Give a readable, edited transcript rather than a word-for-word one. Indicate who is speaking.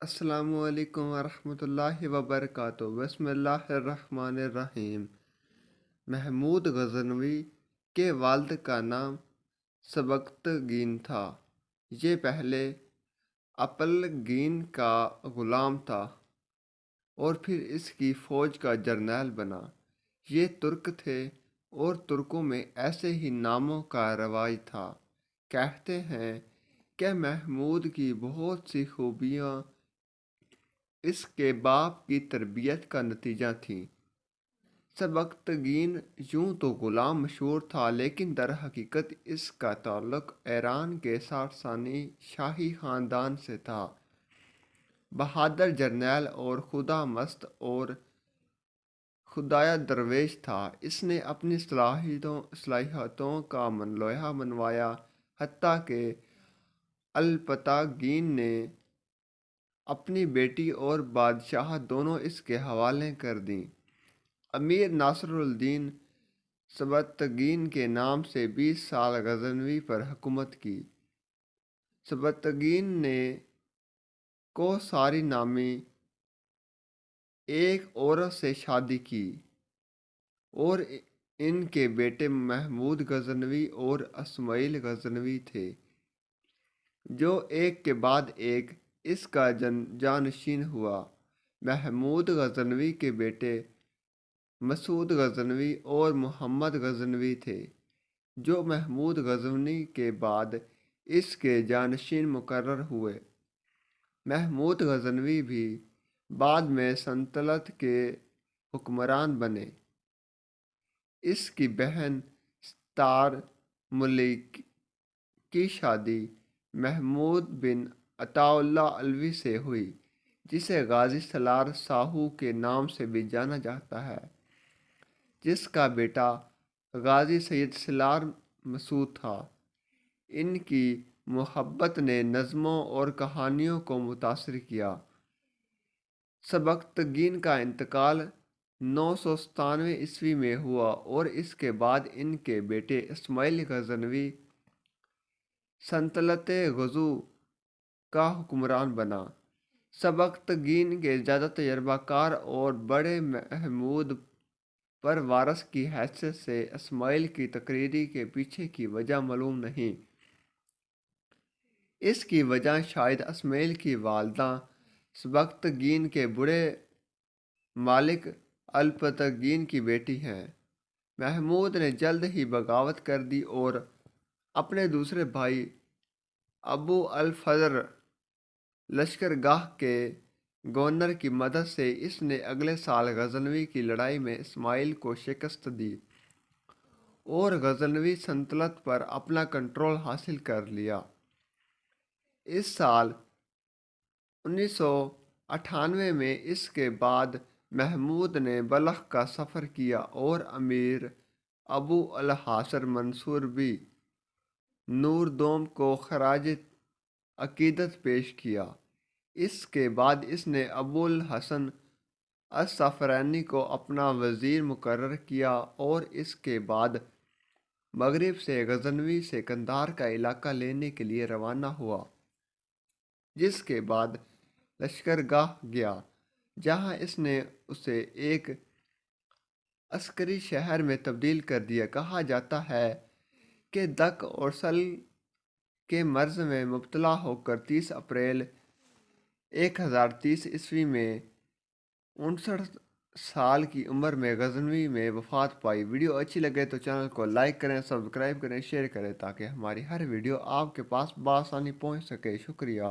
Speaker 1: السلام علیکم ورحمۃ اللہ وبرکاتہ۔ بسم اللہ الرحمن الرحیم۔ محمود غزنوی کے والد کا نام سبکتگین تھا۔ یہ پہلے اپلگین کا غلام تھا اور پھر اس کی فوج کا جرنیل بنا۔ یہ ترک تھے اور ترکوں میں ایسے ہی ناموں کا رواج تھا۔ کہتے ہیں کہ محمود کی بہت سی خوبیاں اس کے باپ کی تربیت کا نتیجہ تھیں۔ سبکتگین یوں تو غلام مشہور تھا، لیکن در حقیقت اس کا تعلق ایران کے ساسانی شاہی خاندان سے تھا۔ بہادر جرنیل اور خدا مست اور خدایہ درویش تھا۔ اس نے اپنی صلاحیتوں کا لوہا منوایا، حتیٰ کہ الپتاگین نے اپنی بیٹی اور بادشاہ دونوں اس کے حوالے کر دیں۔ امیر ناصر الدین سبکتگین کے نام سے 20 سال غزنوی پر حکومت کی۔ سبکتگین نے کوثاری نامی ایک عورت سے شادی کی اور ان کے بیٹے محمود غزنوی اور اسماعیل غزنوی تھے، جو ایک کے بعد ایک اس کا جانشین ہوا۔ محمود غزنوی کے بیٹے مسعود غزنوی اور محمد غزنوی تھے، جو محمود غزنوی کے بعد اس کے جانشین مقرر ہوئے۔ محمود غزنوی بھی بعد میں سلطنت کے حکمران بنے۔ اس کی بہن ستار ملک کی شادی محمود بن عطا اللہ علوی سے ہوئی، جسے غازی سالار ساہو کے نام سے بھی جانا جاتا ہے، جس کا بیٹا غازی سید سالار مسعود تھا۔ ان کی محبت نے نظموں اور کہانیوں کو متاثر کیا۔ سبکتگین کا انتقال 997 میں ہوا اور اس کے بعد ان کے بیٹے اسماعیل غزنوی سلطنت غزو کا حکمران بنا۔ سبکتگین کے زیادہ تجربہ کار اور بڑے محمود پر وارث کی حیثیت سے اسماعیل کی تقرری کے پیچھے کی وجہ معلوم نہیں۔ اس کی وجہ شاید اسماعیل کی والدہ سبکتگین کے بڑے مالک الپتگین کی بیٹی ہیں۔ محمود نے جلد ہی بغاوت کر دی اور اپنے دوسرے بھائی ابو الفضل لشکرگاہ کے گورنر کی مدد سے اس نے اگلے سال غزنوی کی لڑائی میں اسماعیل کو شکست دی اور غزنوی سلطنت پر اپنا کنٹرول حاصل کر لیا۔ اس سال 1998 میں اس کے بعد محمود نے بلخ کا سفر کیا اور امیر ابو الحسن منصور بی نوردوم کو خراج عقیدت پیش کیا۔ اس کے بعد اس نے ابو الحسن الصفرانی کو اپنا وزیر مقرر کیا اور اس کے بعد مغرب سے غزنوی سے قندھار کا علاقہ لینے کے لیے روانہ ہوا، جس کے بعد لشکرگاہ گیا، جہاں اس نے اسے ایک عسکری شہر میں تبدیل کر دیا۔ کہا جاتا ہے کہ دک اور سل کے مرض میں مبتلا ہو کر 30 اپریل 1030 میں 59 سال کی عمر میں غزنوی میں وفات پائی۔ ویڈیو اچھی لگے تو چینل کو لائک کریں، سبسکرائب کریں، شیئر کریں، تاکہ ہماری ہر ویڈیو آپ کے پاس بآسانی پہنچ سکے۔ شکریہ۔